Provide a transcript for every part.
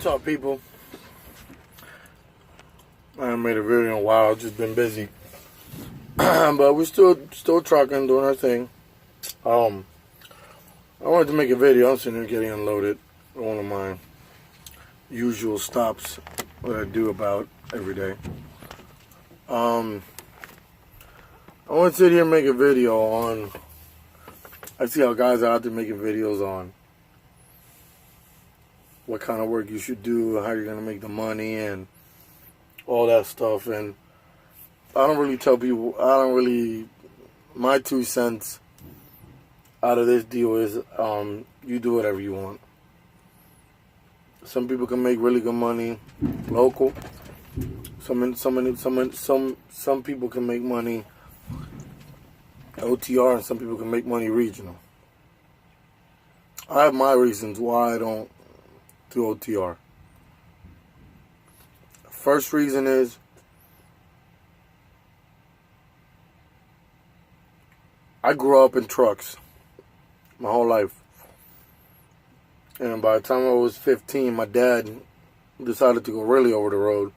up, people? I haven't made a video in a while. I've just been busy. But we're still trucking, doing our thing. I wanted to make a video. I'm sitting here getting unloaded at one of my usual stops that I do about every day. I want to sit here and make a video on, I see how guys are out there making videos on what kind of work you should do, how you're going to make the money, and all that stuff. And I don't really tell people, my 2 cents out of this deal is you do whatever you want. Some people can make really good money local. Some people can make money OTR, and some people can make money regional. I have my reasons why I don't do OTR. First reason is I grew up in trucks my whole life. And by the time I was 15, my dad decided to go really over the road.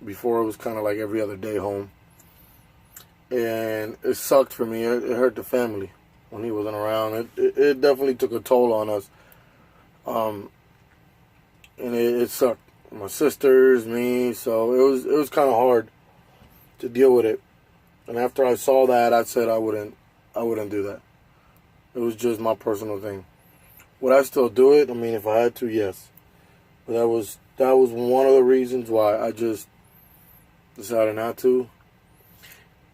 Before, it was kind of like every other day home. And it sucked for me. It hurt the family when he wasn't around. It definitely took a toll on us. And it sucked. My sisters, me, so it was kind of hard to deal with it. And after I saw that, I said I wouldn't do that. It was just my personal thing. Would I still do it? I mean, if I had to, yes. But that was one of the reasons why I just decided not to.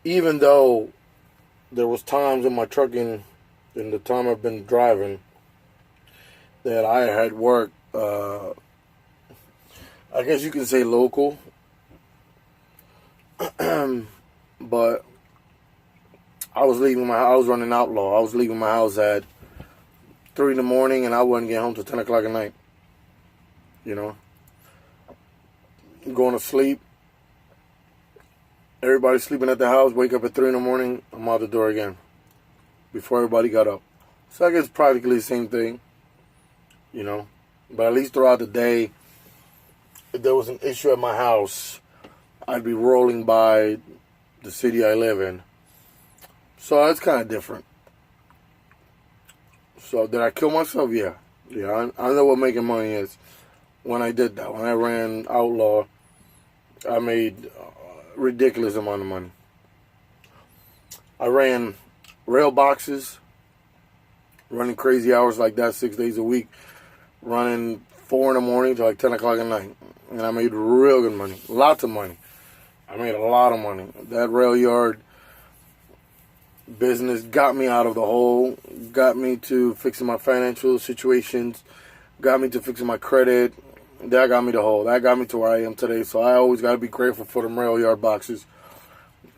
Even though there was times in my trucking, in the time I've been driving, that I had worked, I guess you can say local. But I was running outlaw. I was leaving my house at 3 in the morning, and I wouldn't get home till 10 o'clock at night. You know? Going to sleep. Everybody's sleeping at the house. Wake up at 3 in the morning. I'm out the door again. Before everybody got up. So I guess practically the same thing. You know? But at least throughout the day, if there was an issue at my house, I'd be rolling by the city I live in. So that's kind of different. So did I kill myself? Yeah. Yeah, I know what making money is. When I did that, when I ran outlaw, I made a ridiculous amount of money. I ran rail boxes, running crazy hours like that 6 days a week, running 4 in the morning to like 10 o'clock at night. And I made real good money. Lots of money. I made a lot of money. That rail yard business got me out of the hole, got me to fixing my financial situations, got me to fixing my credit. That got me the hole. That got me to where I am today. So I always got to be grateful for them rail yard boxes.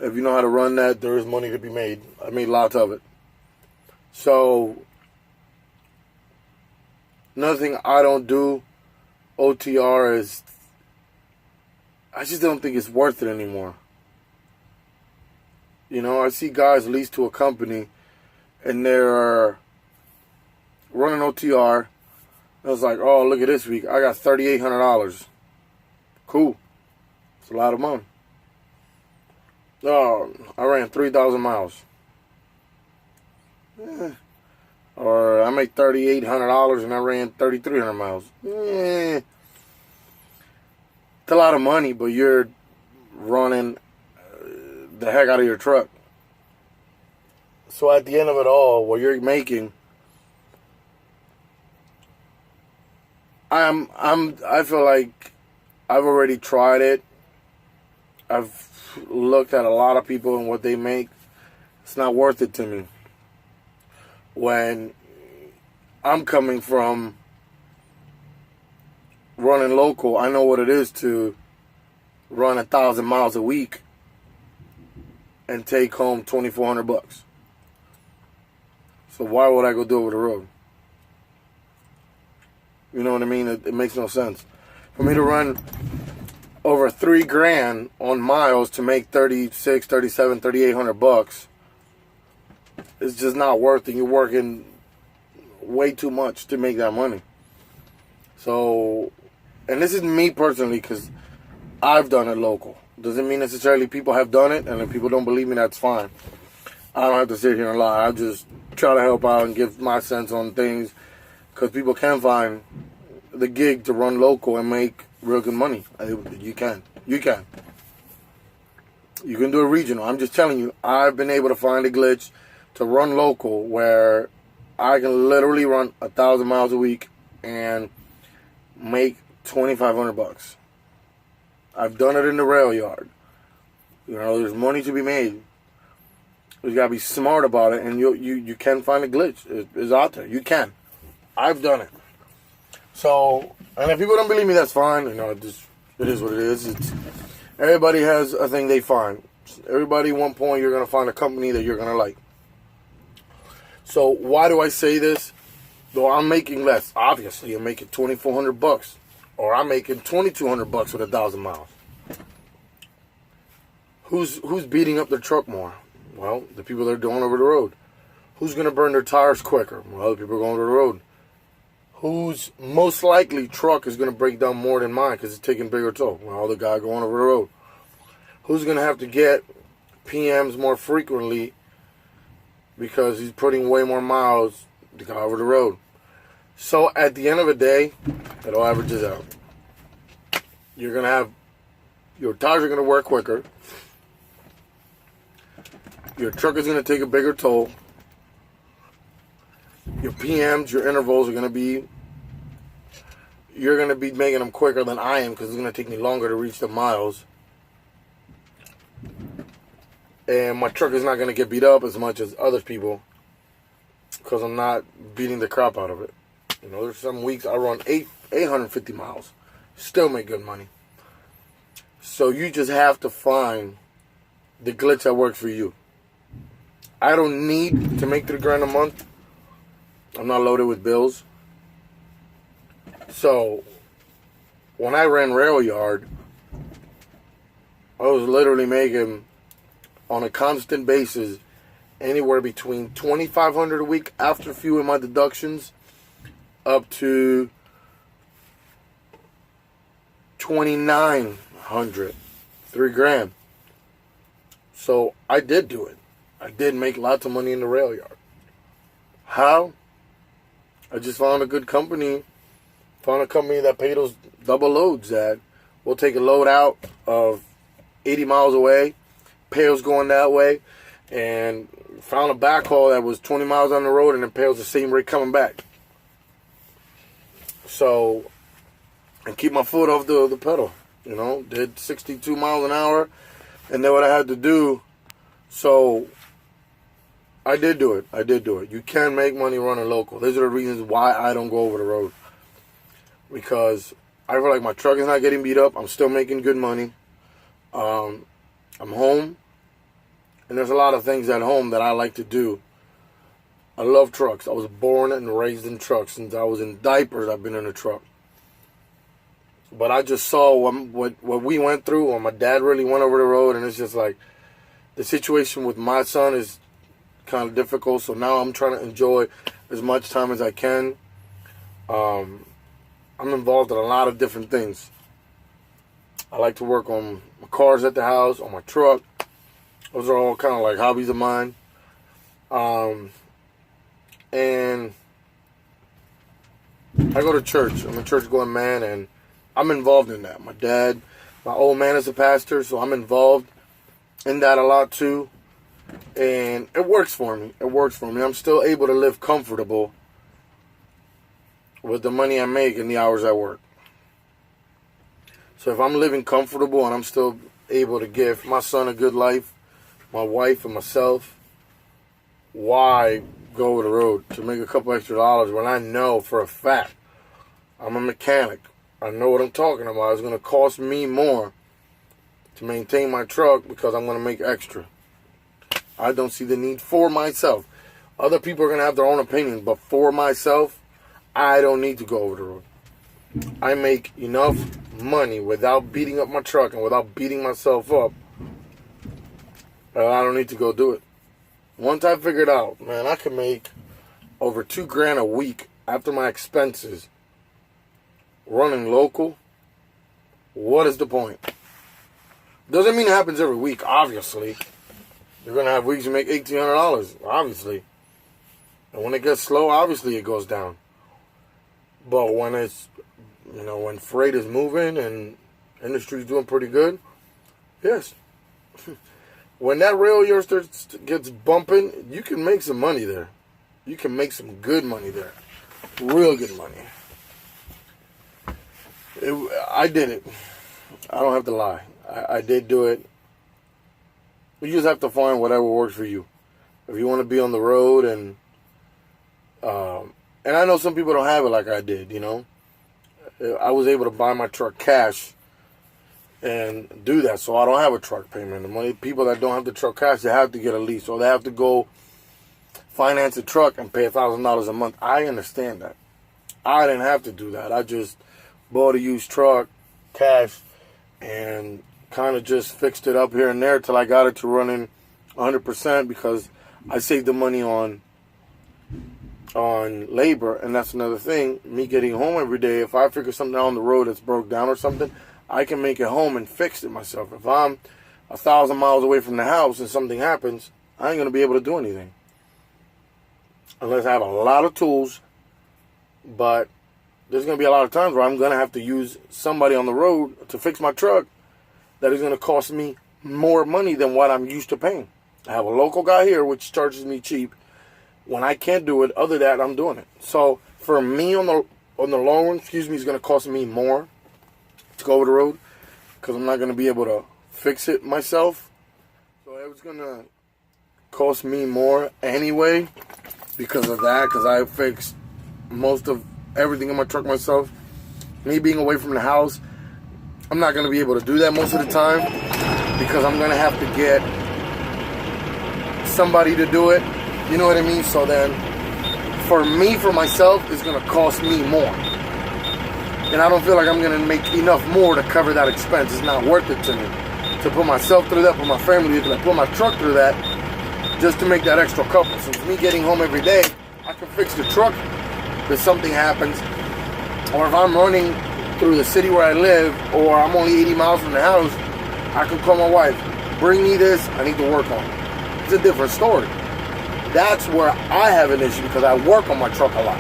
If you know how to run that, there is money to be made. I made lots of it. So another thing I don't do OTR is I just don't think it's worth it anymore. You know, I see guys lease to a company and they're running OTR. I was like, oh, look at this week. I got $3,800. Cool. It's a lot of money. Oh, I ran 3,000 miles. Or I make $3,800 and I ran 3,300 miles. It's a lot of money, but you're running the heck out of your truck. So at the end of it all, what you're making, I feel like I've already tried it. I've looked at a lot of people and what they make. It's not worth it to me. When I'm coming from running local, I know what it is to run 1,000 miles a week and take home $2,400. So why would I go do it over the road? You know what I mean? It makes no sense. For me to run over $3,000 on miles to make 36, 37, 3,800 bucks, it's just not worth it. You're working way too much to make that money. So and this is me personally, because I've done it local. Doesn't mean necessarily people have done it, and if people don't believe me, that's fine. I don't have to sit here and lie. I just try to help out and give my sense on things, because people can find the gig to run local and make real good money. You can. You can. You can do a regional. I'm just telling you, I've been able to find a glitch to run local where I can literally run 1,000 miles a week and make $2,500. I've done it in the rail yard. You know, there's money to be made. You gotta be smart about it, and you can find a glitch. It's out there. You can. I've done it. So, and if people don't believe me, that's fine. You know, it is what it is. Everybody has a thing they find. Everybody at one point, you're gonna find a company that you're gonna like. So why do I say this? Though I'm making less. Obviously, I'm making $2,400, or I'm making $2,200 with 1,000 miles. Who's beating up their truck more? Well, the people that are going over the road. Who's gonna burn their tires quicker? Well, the people going over the road. Whose most likely truck is gonna break down more than mine because it's taking bigger toll? Well, the guy going over the road. Who's gonna have to get PMs more frequently because he's putting way more miles to go over the road? So at the end of the day, it all averages out. You're gonna have your tires are gonna work quicker. Your truck is gonna take a bigger toll. Your PMs, your intervals are gonna be. You're gonna be making them quicker than I am because it's gonna take me longer to reach the miles. And my truck is not gonna get beat up as much as other people because I'm not beating the crap out of it. You know, there's some weeks I run 850 miles, still make good money. So you just have to find the glitch that works for you. I don't need to make $3,000 a month. I'm not loaded with bills. So when I ran rail yard, I was literally making on a constant basis anywhere between $2,500 a week after fuel and my deductions up to $2,900, $3,000. So I did do it. I did make lots of money in the rail yard. How? I just found a good company. Found a company that paid those double loads that will take a load out of 80 miles away, pails going that way, and found a backhaul that was 20 miles on the road and then pails the same rate coming back. So, and keep my foot off the pedal, you know, did 62 miles an hour, and then what I had to do. So I did do it. You can make money running local. These are the reasons why I don't go over the road. Because I feel like my truck is not getting beat up. I'm still making good money. I'm home. And there's a lot of things at home that I like to do. I love trucks. I was born and raised in trucks. Since I was in diapers, I've been in a truck. But I just saw what we went through when my dad really went over the road. And it's just like the situation with my son is kind of difficult, so now I'm trying to enjoy as much time as I can. I'm involved in a lot of different things. I like to work on my cars at the house, on my truck. Those are all kind of like hobbies of mine. And I go to church. I'm a church-going man, and I'm involved in that. My old man is a pastor, so I'm involved in that a lot too. And it works for me. I'm still able to live comfortable with the money I make and the hours I work. So if I'm living comfortable and I'm still able to give my son a good life, my wife and myself, why go over the road to make a couple extra dollars when I know for a fact I'm a mechanic? I know what I'm talking about. It's going to cost me more to maintain my truck because I'm going to make extra. I don't see the need for myself. Other people are going to have their own opinion, but for myself, I don't need to go over the road. I make enough money without beating up my truck and without beating myself up. I don't need to go do it. Once I figured out, man, I can make over $2,000 a week after my expenses running local. what is the point? Doesn't mean it happens every week, obviously. You're going to have weeks you make $1,800, obviously. And when it gets slow, obviously it goes down. But when it's, when freight is moving and industry's doing pretty good, yes. When that rail yard gets bumping, you can make some money there. You can make some good money there. Real good money. I did it. I don't have to lie. I did do it. You just have to find whatever works for you. If you want to be on the road and I know some people don't have it like I did, I was able to buy my truck cash and do that, so I don't have a truck payment. The money people that don't have the truck cash, they have to get a lease, or they have to go finance a truck and pay $1,000 a month. I understand that. I didn't have to do that. I just bought a used truck, cash, and kind of just fixed it up here and there till I got it to running 100% because I saved the money on labor. And that's another thing, me getting home every day, if I figure something out on the road that's broke down or something, I can make it home and fix it myself. If I'm 1,000 miles away from the house and something happens, I ain't going to be able to do anything unless I have a lot of tools. But there's going to be a lot of times where I'm going to have to use somebody on the road to fix my truck that is going to cost me more money than what I'm used to paying. I have a local guy here which charges me cheap. When I can't do it, other than that, I'm doing it. So for me on the long run, it's going to cost me more to go over the road because I'm not going to be able to fix it myself. So it was going to cost me more anyway because of that, because I fixed most of everything in my truck myself. Me being away from the house, I'm not going to be able to do that most of the time because I'm going to have to get somebody to do it. You know what I mean? So then, for myself, it's going to cost me more. And I don't feel like I'm going to make enough more to cover that expense. It's not worth it to me to put myself through that, put my family through that, put my truck through that, just to make that extra couple. Since me getting home every day, I can fix the truck if something happens. Or if I'm running through the city where I live, or I'm only 80 miles from the house, I can call my wife, bring me this, I need to work on it. It's a different story. That's where I have an issue because I work on my truck a lot.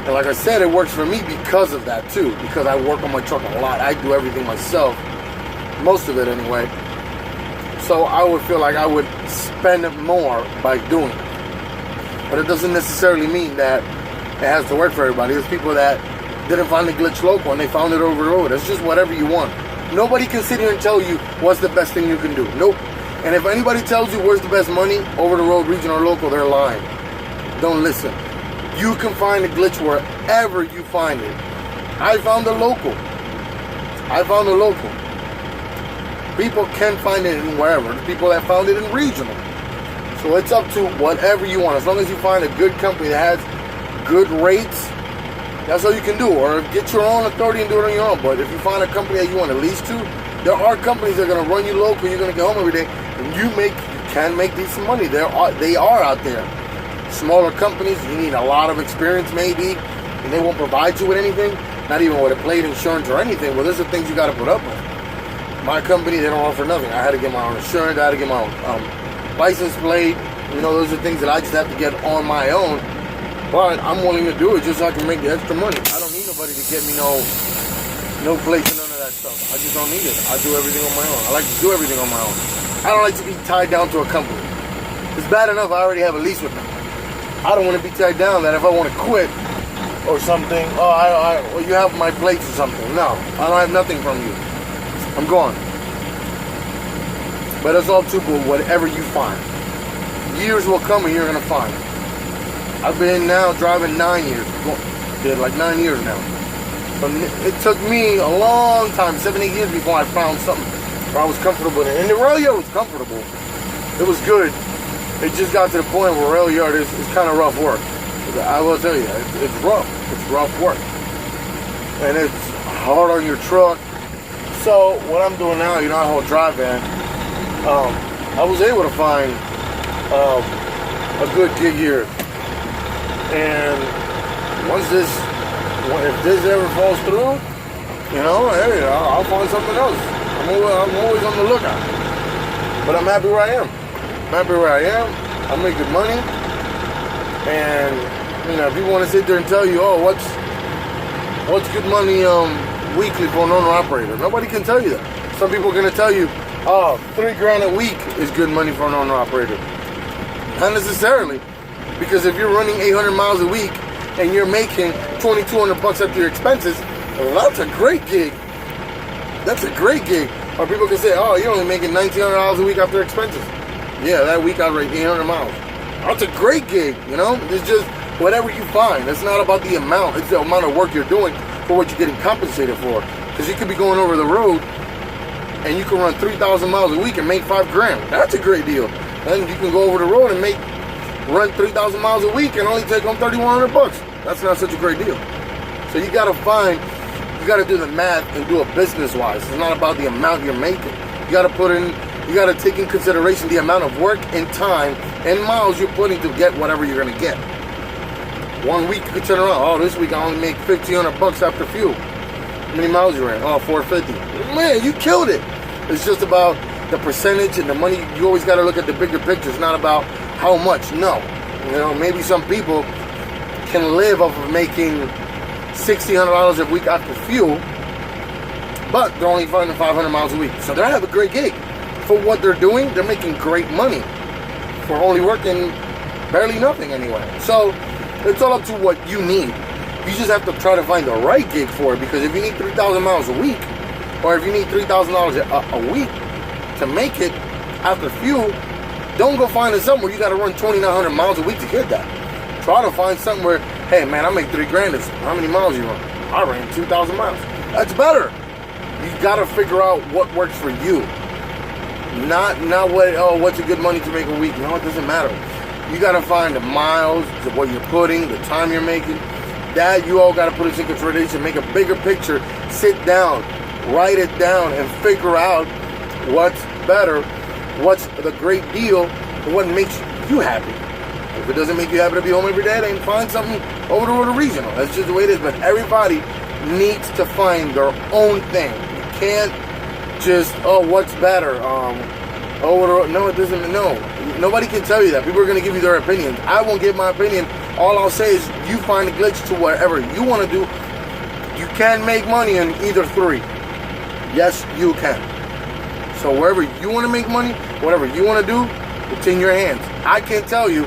And like I said, it works for me because of that too, because I work on my truck a lot. I do everything myself, most of it anyway. So I would feel like I would spend more by doing it. But it doesn't necessarily mean that it has to work for everybody. There's people that didn't find the glitch local and they found it over the road. It's just whatever you want. Nobody can sit here and tell you what's the best thing you can do. Nope. And if anybody tells you where's the best money, over the road, regional, or local, they're lying. Don't listen. You can find a glitch wherever you find it. I found a local. People can find it in wherever. The people that found it in regional. So it's up to whatever you want. As long as you find a good company that has good rates, that's all you can do. Or get your own authority and do it on your own. But if you find a company that you want to lease to, there are companies that are going to run you local. You're going to get home every day. And you can make decent money. They are out there. Smaller companies, you need a lot of experience maybe, and they won't provide you with anything, not even with a plate, insurance, or anything. Well, those are things you got to put up with. My company, they don't offer nothing. I had to get my own insurance. I had to get my own license plate. Those are things that I just have to get on my own. But I'm willing to do it just so I can make the extra money. I don't need nobody to get me no plates and none of that stuff. I just don't need it. I do everything on my own. I like to do everything on my own. I don't like to be tied down to a company. It's bad enough I already have a lease with them. I don't want to be tied down that if I want to quit or something, you have my plates or something. No, I don't have nothing from you. I'm gone. But it's all too cool, whatever you find. Years will come and you're going to find it. I've been now driving 9 years. Like 9 years now. So it took me a long time, 7, 8 years before I found something where I was comfortable in it. And the rail yard was comfortable. It was good. It just got to the point where rail yard is kind of rough work. I will tell you, it's rough. It's rough work. And it's hard on your truck. So what I'm doing now, I hold drive van. I was able to find a good gig here. And if this ever falls through, You know, hey, I'll find something else. I'm always on the lookout. But I'm happy where I am. I'm happy where I am. I make good money. And, you know, people want to sit there and tell you, oh, what's good money weekly for an owner-operator? Nobody can tell you that. Some people are going to tell you, oh, $3,000 a week is good money for an owner-operator. Not necessarily. Because if you're running 800 miles a week and you're making $2,200 after your expenses, well, that's a great gig. That's a great gig. Or people can say, oh, you're only making $1,900 a week after expenses. Yeah, that week I rate 800 miles. That's a great gig, you know? It's just whatever you find. It's not about the amount. It's the amount of work you're doing for what you're getting compensated for. Because you could be going over the road and you can run 3,000 miles a week and make $5,000. That's a great deal. Then you can go over the road and run 3,000 miles a week and only take home $3,100. That's not such a great deal. So you got to do the math and do it business-wise. It's not about the amount you're making. You got to take in consideration the amount of work and time and miles you're putting to get whatever you're going to get. 1 week you could turn around, oh, this week I only make $1,500 after fuel. How many miles you ran? Oh, 450. Man, you killed it. It's just about the percentage and the money. You always got to look at the bigger picture. It's not about how much. No. You know, maybe some people can live off of making $1,600 a week after fuel, but they're only running 500 miles a week. So they have a great gig. For what they're doing, they're making great money for only working barely nothing anyway. So it's all up to what you need. You just have to try to find the right gig for it, because if you need 3,000 miles a week, or if you need $3,000 a week to make it after fuel, don't go find it somewhere you got to run 2,900 miles a week to get that. Try to find something where, hey man, I make $3,000. How many miles you run? I ran 2,000 miles. That's better. You got to figure out what works for you. Not what's a good money to make a week. No, it doesn't matter. You got to find the miles, what you're putting, the time you're making. That you all got to put it in consideration. Make a bigger picture. Sit down, write it down, and figure out what's better, what's the great deal, and what makes you happy. If it doesn't make you happy to be home every day, then find something over the regional. That's just the way it is. But everybody needs to find their own thing. You can't just, what's better? No, it doesn't. No, nobody can tell you that. People are going to give you their opinions. I won't give my opinion. All I'll say is you find a glitch to whatever you want to do. You can make money in either three. Yes, you can. So wherever you want to make money, whatever you want to do, it's in your hands. I can't tell you,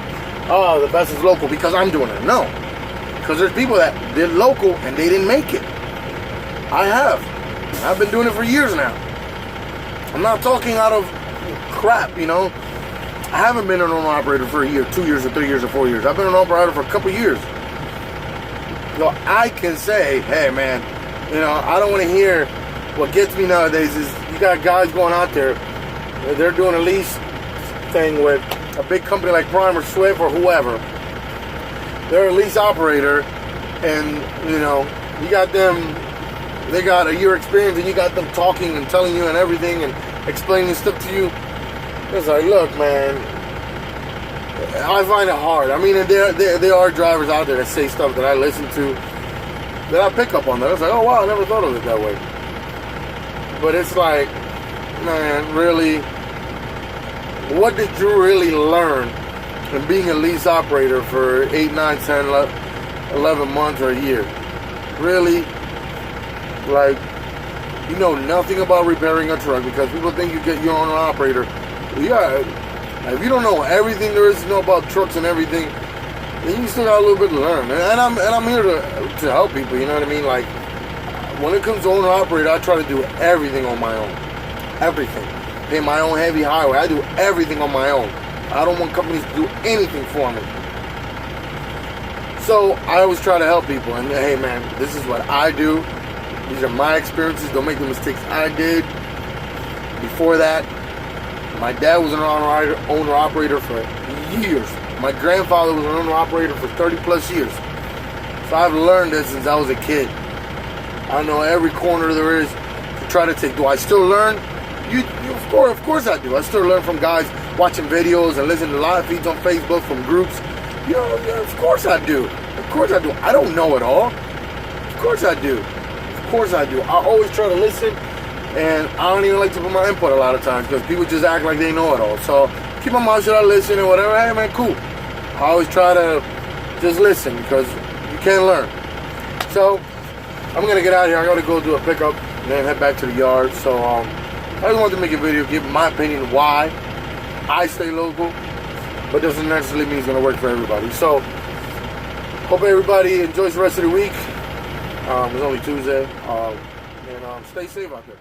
oh, the best is local because I'm doing it. No. Because there's people that did local and they didn't make it. I have. I've been doing it for years now. I'm not talking out of crap, you know. I haven't been an owner-operator for a year, 2 years, or 3 years, or 4 years. I've been an owner-operator for a couple years. So I can say, hey, man, you know, I don't want to hear. What gets me nowadays is you got guys going out there, they're doing a lease thing with a big company like Prime or Swift or whoever. They're a lease operator, and, you know, you got them, they got a year experience, and you got them talking and telling you and everything and explaining stuff to you. It's like, look, man, I find it hard. I mean, there are drivers out there that say stuff that I listen to that I pick up on that. It's like, oh, wow, I never thought of it that way. But it's like, man, really, what did you really learn in being a lease operator for 8, 9, 10, 11 months or a year? Really? Like, you know nothing about repairing a truck, because people think you get your own operator. Yeah, if you don't know everything there is to know about trucks and everything, then you still got a little bit to learn. And I'm here to help people, you know what I mean? Like, when it comes to owner operator, I try to do everything on my own. Everything. Pay my own heavy highway. I do everything on my own. I don't want companies to do anything for me. So I always try to help people. And hey, man, this is what I do. These are my experiences. Don't make the mistakes I did. Before that, my dad was an owner operator for years. My grandfather was an owner operator for 30 plus years. So I've learned this since I was a kid. I know every corner there is to try to take. Do I still learn? Of course I do. I still learn from guys watching videos and listening to live feeds on Facebook from groups. You know, of course I do. Of course I do. I don't know it all. Of course I do. Of course I do. I always try to listen, and I don't even like to put my input a lot of times because people just act like they know it all. So keep my mouth shut, I listen and whatever. Hey man, cool. I always try to just listen because you can't learn. So I'm gonna get out of here. I gotta go do a pickup and then head back to the yard. So I just wanted to make a video, give my opinion why I stay local, but doesn't necessarily mean it's gonna work for everybody. So hope everybody enjoys the rest of the week. It's only Tuesday, and stay safe out there.